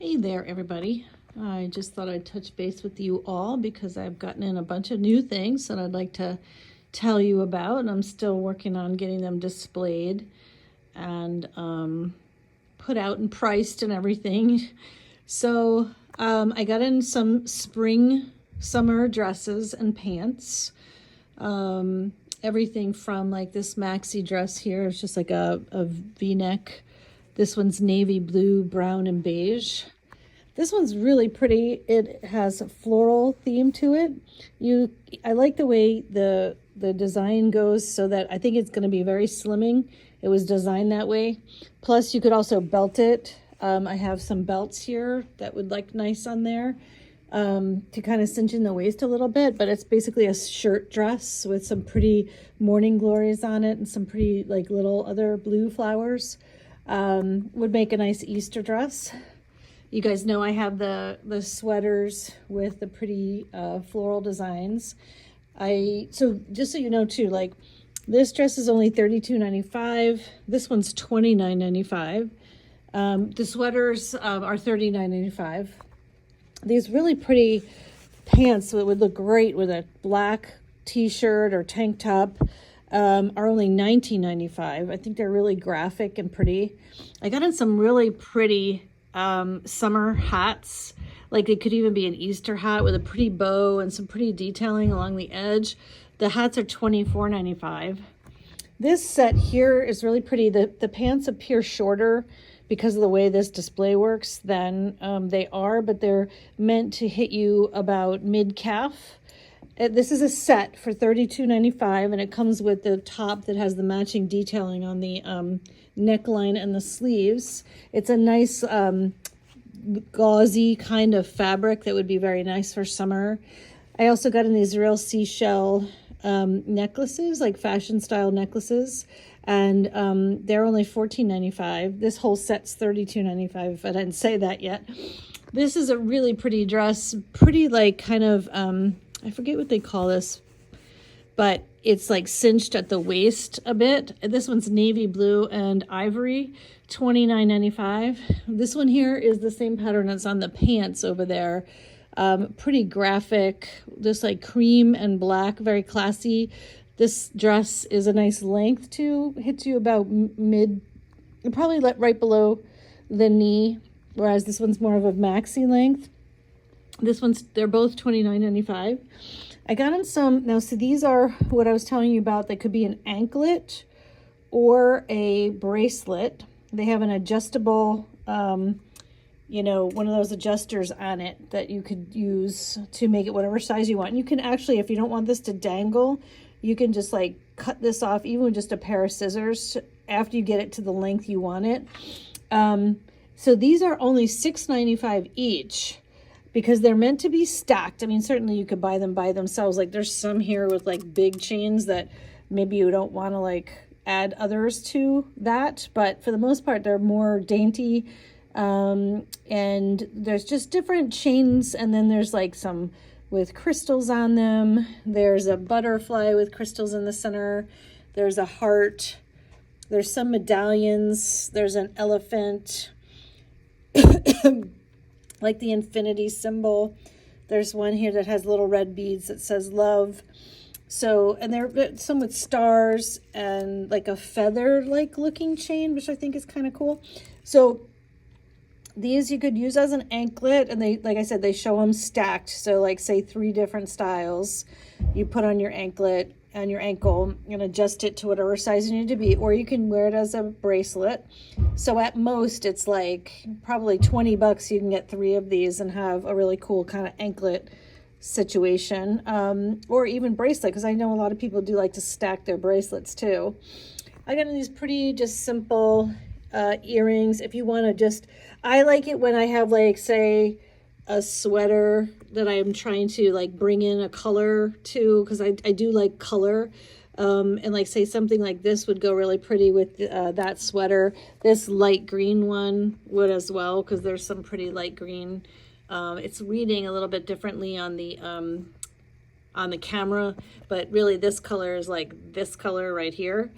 Hey there, everybody. I just thought I'd touch base with you all because I've gotten in a bunch of new things that I'd like to tell you about, and I'm still working on getting them displayed and put out and priced and everything. So I got in some spring, summer dresses and pants. Everything from like this maxi dress here, it's just like a V-neck. This one's navy blue, brown, and beige. This one's really pretty. It has a floral theme to it. I like the way the design goes, so that I think it's going to be very slimming. It was designed that way. Plus, you could also belt it. I have some belts here that would look nice on there to kind of cinch in the waist a little bit. But it's basically a shirt dress with some pretty morning glories on it and some pretty like little other blue flowers. Would make a nice Easter dress. You guys know I have the sweaters with the pretty floral designs. So just so you know too, like this dress is only $32.95. This one's $29.95. The sweaters are $39.95. These really pretty pants that would look great with a black t-shirt or tank top are only $19.95. I think they're really graphic and pretty. I got in some really pretty summer hats. Like it could even be an Easter hat with a pretty bow and some pretty detailing along the edge. The hats are $24.95. This set here is really pretty. The pants appear shorter because of the way this display works than they are, but they're meant to hit you about mid-calf. This is a set for $32.95, and it comes with the top that has the matching detailing on the neckline and the sleeves. It's a nice gauzy kind of fabric that would be very nice for summer. I also got in these real seashell necklaces, like fashion style necklaces, and they're only $14.95. This whole set's $32.95. I didn't say that yet. This is a really pretty dress, pretty like kind of I forget what they call this, but it's like cinched at the waist a bit. This one's navy blue and ivory, $29.95. This one here is the same pattern that's on the pants over there. Pretty graphic, just like cream and black, very classy. This dress is a nice length too, hits you about mid, probably right below the knee, whereas this one's more of a maxi length. They're both $29.95. I got them some, now so these are what I was telling you about. They could be an anklet or a bracelet. They have an adjustable, one of those adjusters on it that you could use to make it whatever size you want. And you can actually, if you don't want this to dangle, you can just like cut this off even with just a pair of scissors after you get it to the length you want it. So these are only $6.95 each, because they're meant to be stacked. I mean, certainly you could buy them by themselves. Like there's some here with like big chains that maybe you don't want to like add others to that. But for the most part, they're more dainty. And there's just different chains. And then there's like some with crystals on them. There's a butterfly with crystals in the center. There's a heart. There's some medallions. There's an elephant. Like the infinity symbol. There's one here that has little red beads that says love. So, and there are some with stars and like a feather like looking chain, which I think is kind of cool. So these you could use as an anklet, and they, like I said, they show them stacked. So like say 3 different styles you put on your anklet and your ankle and adjust it to whatever size you need to be, or you can wear it as a bracelet. So at most it's like probably $20 you can get 3 of these and have a really cool kind of anklet situation, or even bracelet, because I know a lot of people do like to stack their bracelets too. I got these pretty just simple earrings. If you want to just, I like it when I have like say a sweater that I'm trying to like bring in a color to, because I do like color, and like say something like this would go really pretty with that sweater. This light green one would as well, because there's some pretty light green. It's reading a little bit differently on the camera, but really this color is like this color right here.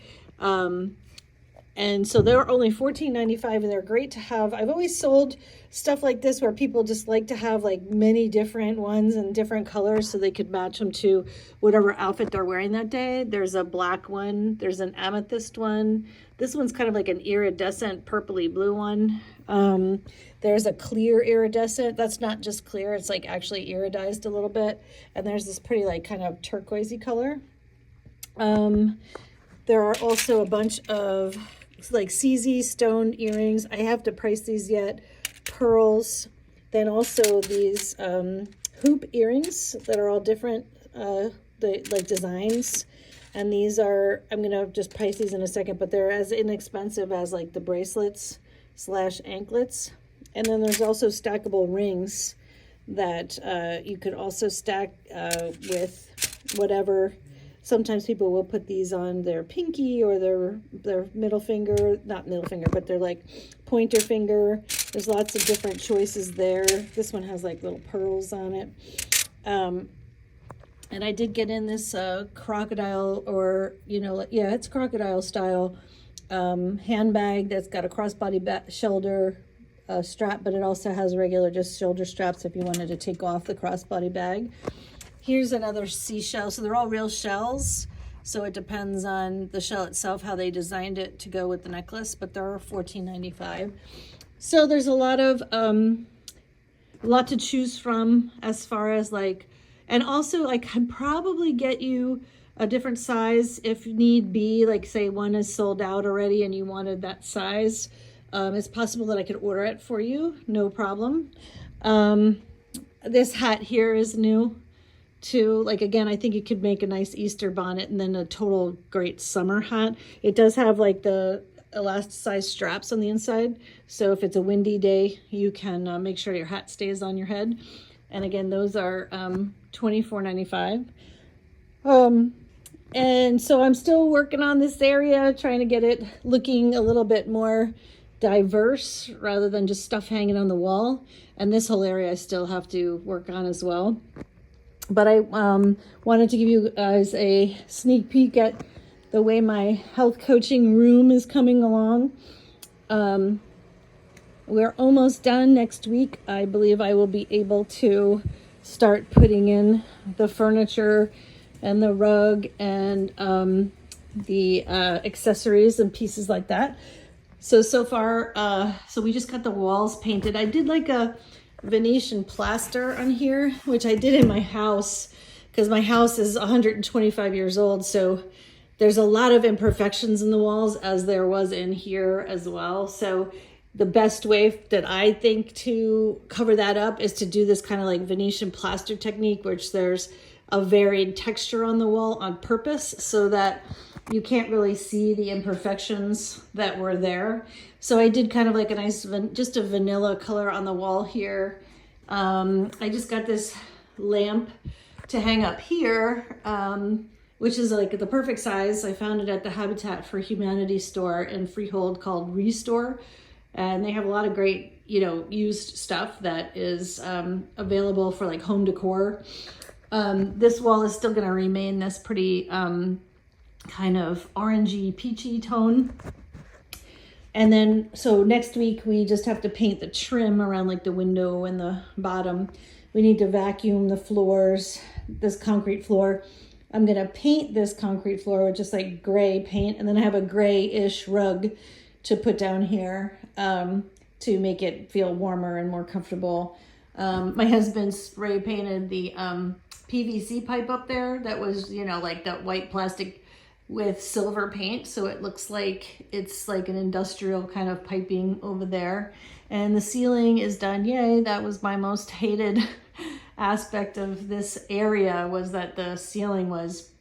And so they're only $14.95, and they're great to have. I've always sold stuff like this where people just like to have like many different ones in different colors so they could match them to whatever outfit they're wearing that day. There's a black one, there's an amethyst one. This one's kind of like an iridescent purpley blue one. There's a clear iridescent. That's not just clear, it's like actually iridized a little bit. And there's this pretty like kind of turquoisey color. There are also a bunch of like CZ stone earrings. I have to price these yet. Pearls. Then also these hoop earrings that are all different like designs. And these are, I'm gonna just price these in a second, but they're as inexpensive as like the bracelets / anklets. And then there's also stackable rings that you could also stack with whatever. Sometimes people will put these on their pinky or their middle finger, not middle finger, but they're like pointer finger. There's lots of different choices there. This one has like little pearls on it. And I did get in this crocodile, or, you know, yeah, it's crocodile style handbag that's got a crossbody shoulder strap, but it also has regular just shoulder straps if you wanted to take off the crossbody bag. Here's another seashell. So they're all real shells. So it depends on the shell itself, how they designed it to go with the necklace, but they're $14.95. So there's a lot to choose from as far as like, and also I can probably get you a different size if need be, like say one is sold out already and you wanted that size. It's possible that I could order it for you, no problem. This hat here is new too. Like, again, I think you could make a nice Easter bonnet and then a total great summer hat. It does have like the elasticized straps on the inside, so if it's a windy day you can make sure your hat stays on your head. And again, those are $24.95. And so I'm still working on this area, trying to get it looking a little bit more diverse rather than just stuff hanging on the wall. And this whole area I still have to work on as well. But I wanted to give you guys a sneak peek at the way my health coaching room is coming along. We're almost done. Next week, I believe I will be able to start putting in the furniture and the rug and the accessories and pieces like that. So far, so we just got the walls painted. I did like a Venetian plaster on here, which I did in my house because my house is 125 years old. So there's a lot of imperfections in the walls, as there was in here as well. So the best way that I think to cover that up is to do this kind of like Venetian plaster technique, which there's a varied texture on the wall on purpose so that you can't really see the imperfections that were there. So I did kind of like a nice, just a vanilla color on the wall here. I just got this lamp to hang up here, which is like the perfect size. I found it at the Habitat for Humanity store in Freehold called Restore. And they have a lot of great, you know, used stuff that is available for like home decor. This wall is still gonna remain this pretty kind of orangey peachy tone. And then, so next week we just have to paint the trim around like the window and the bottom. We need to vacuum the floors, this concrete floor. I'm gonna paint this concrete floor with just like gray paint, and then I have a grayish rug to put down here to make it feel warmer and more comfortable. My husband spray painted the PVC pipe up there that was, you know, like that white plastic with silver paint, so it looks like it's like an industrial kind of piping over there. And the ceiling is done. Yay, that was my most hated aspect of this area, was that the ceiling was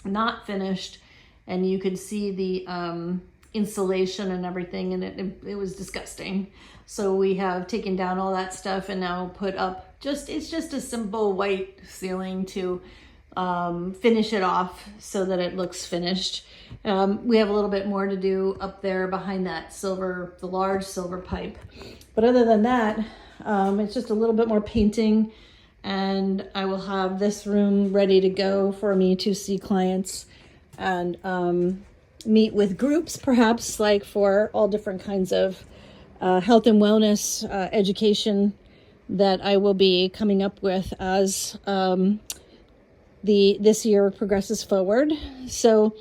not finished and you could see the insulation and everything, and it was disgusting. So we have taken down all that stuff and now put up it's just a simple white ceiling to finish it off so that it looks finished. We have a little bit more to do up there behind that the large silver pipe. But other than that, it's just a little bit more painting, and I will have this room ready to go for me to see clients. And meet with groups, perhaps like for all different kinds of health and wellness education that I will be coming up with as this year progresses forward. So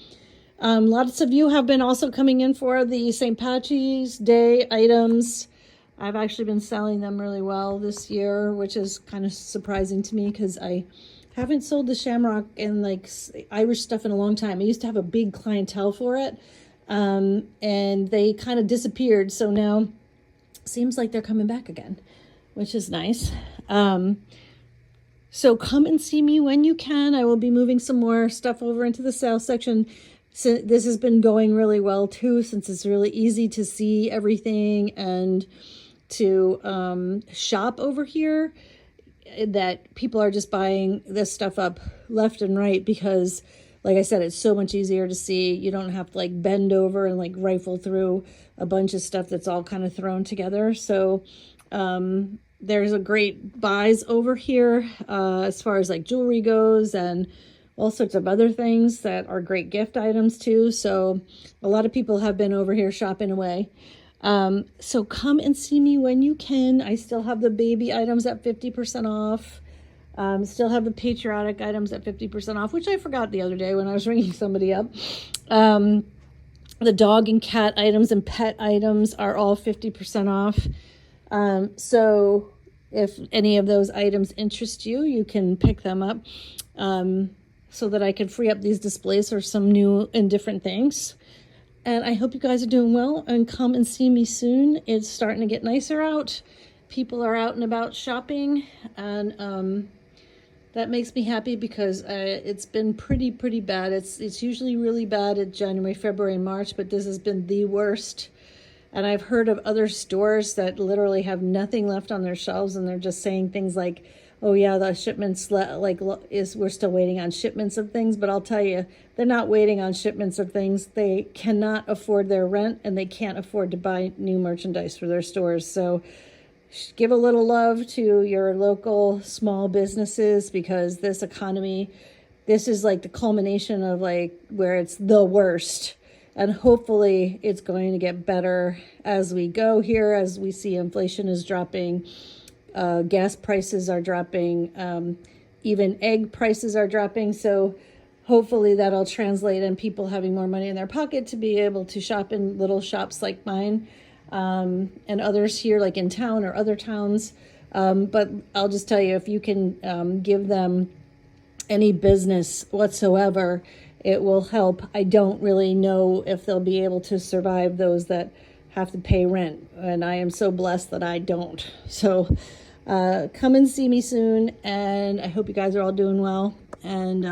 lots of you have been also coming in for the St. Patrick's Day items. I've actually been selling them really well this year, which is kind of surprising to me because I haven't sold the shamrock and like Irish stuff in a long time. I used to have a big clientele for it, and they kind of disappeared. So now it seems like they're coming back again, which is nice. So come and see me when you can. I will be moving some more stuff over into the sale section. So this has been going really well too, since it's really easy to see everything and to shop over here, that people are just buying this stuff up left and right because, like I said, it's so much easier to see. You don't have to like bend over and like rifle through a bunch of stuff that's all kind of thrown together. So there's a great buys over here as far as like jewelry goes and all sorts of other things that are great gift items too. So a lot of people have been over here shopping away. So come and see me when you can. I still have the baby items at 50% off. Still have the patriotic items at 50% off, which I forgot the other day when I was ringing somebody up. The dog and cat items and pet items are all 50% off. So if any of those items interest you, you can pick them up, so that I can free up these displays for some new and different things. And I hope you guys are doing well and come and see me soon. It's starting to get nicer out. People are out and about shopping, and that makes me happy because it's been pretty bad. It's usually really bad at January, February, and March, but this has been the worst. And I've heard of other stores that literally have nothing left on their shelves, and they're just saying things like, oh yeah, the shipments we're still waiting on shipments of things. But I'll tell you, they're not waiting on shipments of things. They cannot afford their rent, and they can't afford to buy new merchandise for their stores. So give a little love to your local small businesses, because this economy, this is like the culmination of like where it's the worst. And hopefully it's going to get better as we go here, as we see inflation is dropping. Gas prices are dropping, even egg prices are dropping. So hopefully that'll translate in people having more money in their pocket to be able to shop in little shops like mine, and others here like in town or other towns. But I'll just tell you, if you can give them any business whatsoever, it will help. I don't really know if they'll be able to survive, those that have to pay rent. And I am so blessed that I don't. So come and see me soon. And I hope you guys are all doing well. And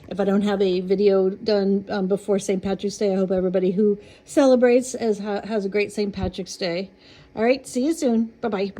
if I don't have a video done before St. Patrick's Day, I hope everybody who celebrates has a great St. Patrick's Day. All right, see you soon. Bye-bye.